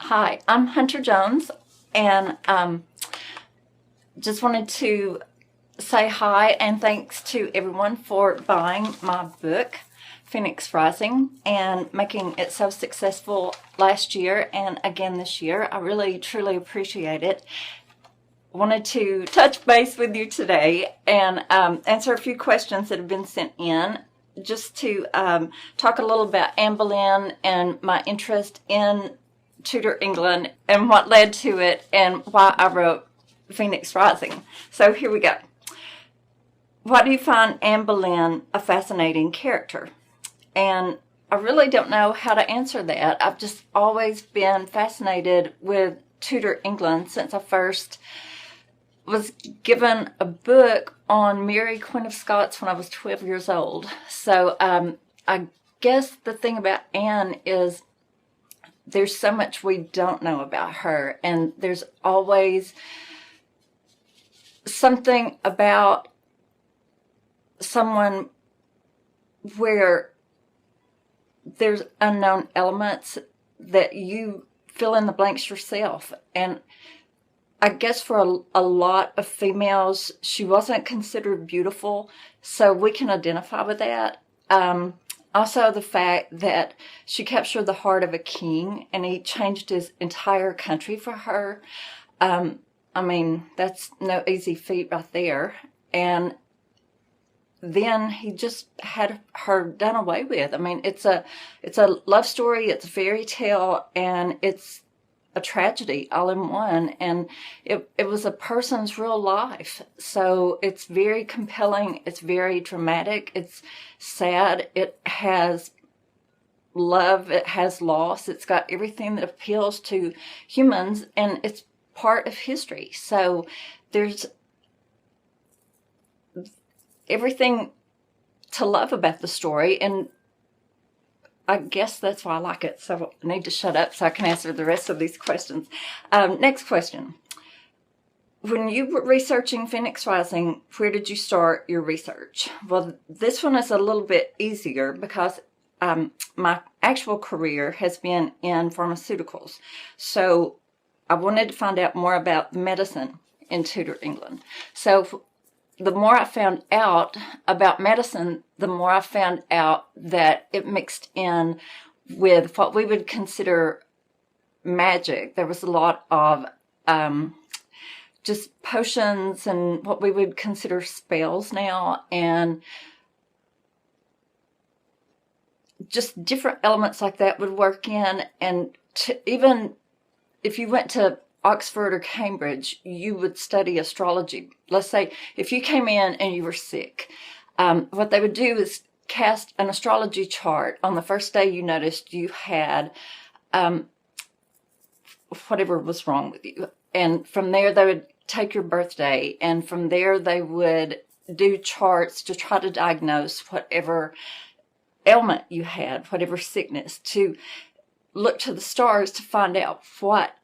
Hi, I'm Hunter Jones, and just wanted to say hi and thanks to everyone for buying my book, Phoenix Rising, and making it so successful last year and again this year. I really, truly appreciate it. Wanted to touch base with you today and answer a few questions that have been sent in, just to talk a little about Anne Boleyn and my interest in Tudor England and what led to it and why I wrote Phoenix Rising. So here we go. Why do you find Anne Boleyn a fascinating character? And I really don't know how to answer that. I've just always been fascinated with Tudor England since I first was given a book on Mary, Queen of Scots when I was 12 years old. So I guess the thing about Anne is there's so much we don't know about her, and there's always something about someone where there's unknown elements that you fill in the blanks yourself. And I guess for a lot of females, she wasn't considered beautiful, so we can identify with that. Also, the fact that she captured the heart of a king and he changed his entire country for her. I mean, that's no easy feat right there. And then he just had her done away with. I mean, it's a love story, it's a fairy tale, and it's a tragedy all in one. And it was a person's real life. So it's very compelling, it's very dramatic, it's sad, it has love, it has loss, it's got everything that appeals to humans, and it's part of history. So there's everything to love about the story, and I guess that's why I like it. So I need to shut up so I can answer the rest of these questions. Next question. When you were researching Phoenix Rising, where did you start your research? Well, this one is a little bit easier because my actual career has been in pharmaceuticals. So I wanted to find out more about medicine in Tudor England. So the more I found out about medicine, the more I found out that it mixed in with what we would consider magic. There was a lot of just potions and what we would consider spells now, and just different elements like that would work in. And even if you went to Oxford or Cambridge, you would study astrology. Let's say if you came in and you were sick, what they would do is cast an astrology chart on the first day you noticed you had whatever was wrong with you. And from there, they would take your birthday, and from there, they would do charts to try to diagnose whatever ailment you had, whatever sickness, to look to the stars to find out what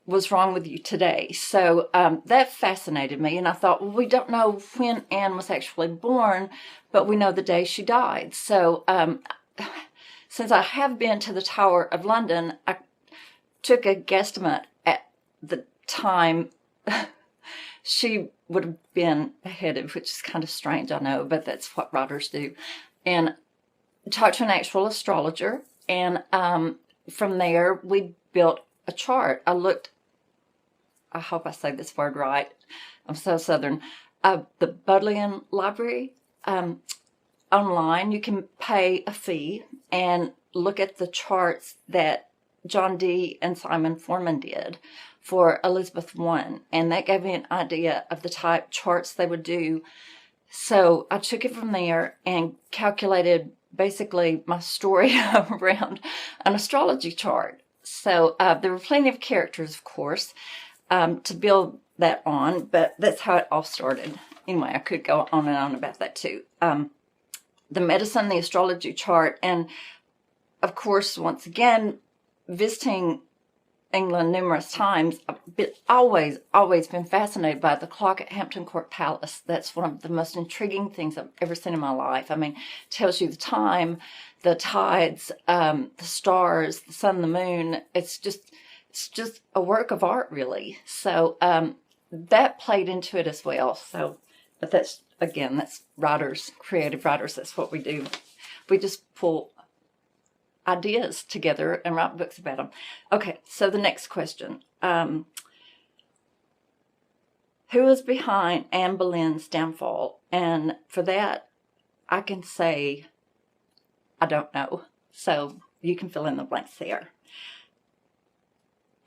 was wrong with you today. So that fascinated me, and I thought, well, we don't know when Anne was actually born, but we know the day she died. So since I have been to the Tower of London, I took a guesstimate at the time she would have been beheaded, which is kind of strange, I know, but that's what writers do. And talked to an actual astrologer, and from there we built a chart. I hope I say this word right, I'm so Southern, the Bodleian Library. Online, you can pay a fee and look at the charts that John Dee and Simon Forman did for Elizabeth I, and that gave me an idea of the type charts they would do. So I took it from there and calculated basically my story around an astrology chart. So there were plenty of characters, of course, to build that on, but that's how it all started. Anyway, I could go on and on about that too. The medicine, the astrology chart, and of course, once again, visiting England numerous times, I've always been fascinated by the clock at Hampton Court Palace. That's one of the most intriguing things I've ever seen in my life. I mean, it tells you the time, the tides, the stars, the sun, the moon. It's just it's just a work of art, really. So that played into it as well. So, but that's, again, that's writers, creative writers. That's what we do. We just pull ideas together and write books about them. Okay, so the next question. Who was behind Anne Boleyn's downfall? And for that, I can say, I don't know. So you can fill in the blanks there.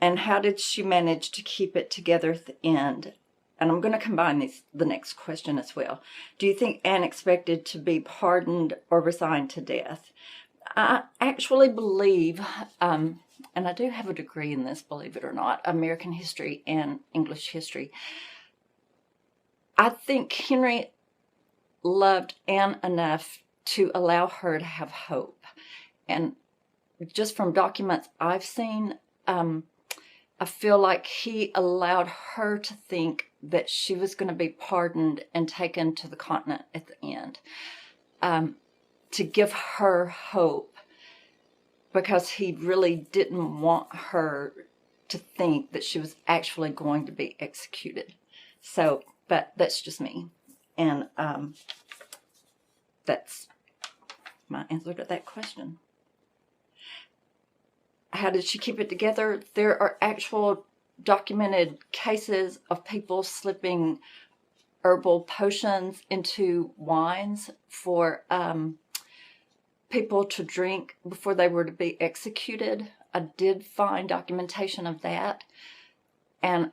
And how did she manage to keep it together at the end? And I'm going to combine the next question as well. Do you think Anne expected to be pardoned or resigned to death? I actually believe, and I do have a degree in this, believe it or not, American history and English history. I think Henry loved Anne enough to allow her to have hope. And just from documents I've seen, I feel like he allowed her to think that she was going to be pardoned and taken to the continent at the end, to give her hope, because he really didn't want her to think that she was actually going to be executed. So, but that's just me. And that's my answer to that question. How did she keep it together? There are actual documented cases of people slipping herbal potions into wines for people to drink before they were to be executed. I did find documentation of that. And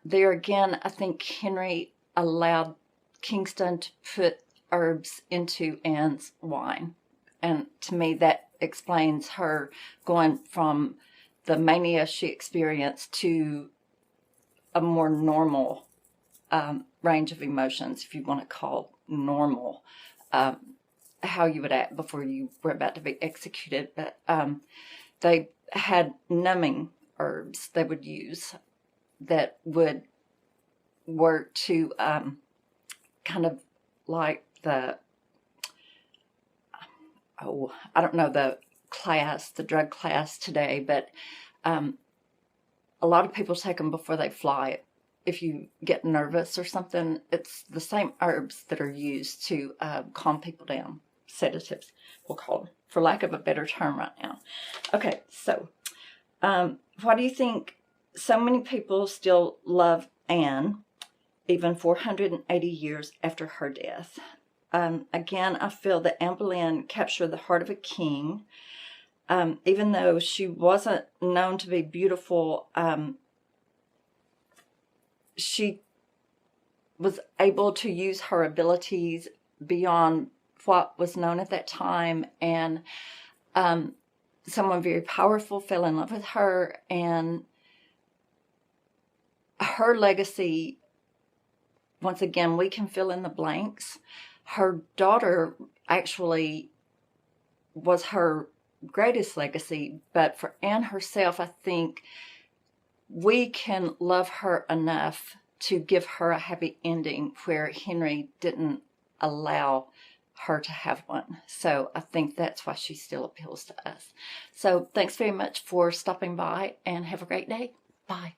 there again, I think Henry allowed Kingston to put herbs into Anne's wine. And to me, that explains her going from the mania she experienced to a more normal range of emotions, if you want to call normal, how you would act before you were about to be executed. But they had numbing herbs they would use that would work to kind of like the, I don't know the drug class today, but a lot of people take them before they fly. If you get nervous or something, it's the same herbs that are used to calm people down. Sedatives, we'll call them, for lack of a better term right now. Okay, so why do you think so many people still love Anne, even 480 years after her death? Again, I feel that Anne Boleyn captured the heart of a king. Even though she wasn't known to be beautiful, she was able to use her abilities beyond what was known at that time, and someone very powerful fell in love with her, and her legacy, once again, we can fill in the blanks. Her daughter actually was her greatest legacy, but for Anne herself, I think we can love her enough to give her a happy ending where Henry didn't allow her to have one. So I think that's why she still appeals to us. So thanks very much for stopping by, and have a great day. Bye.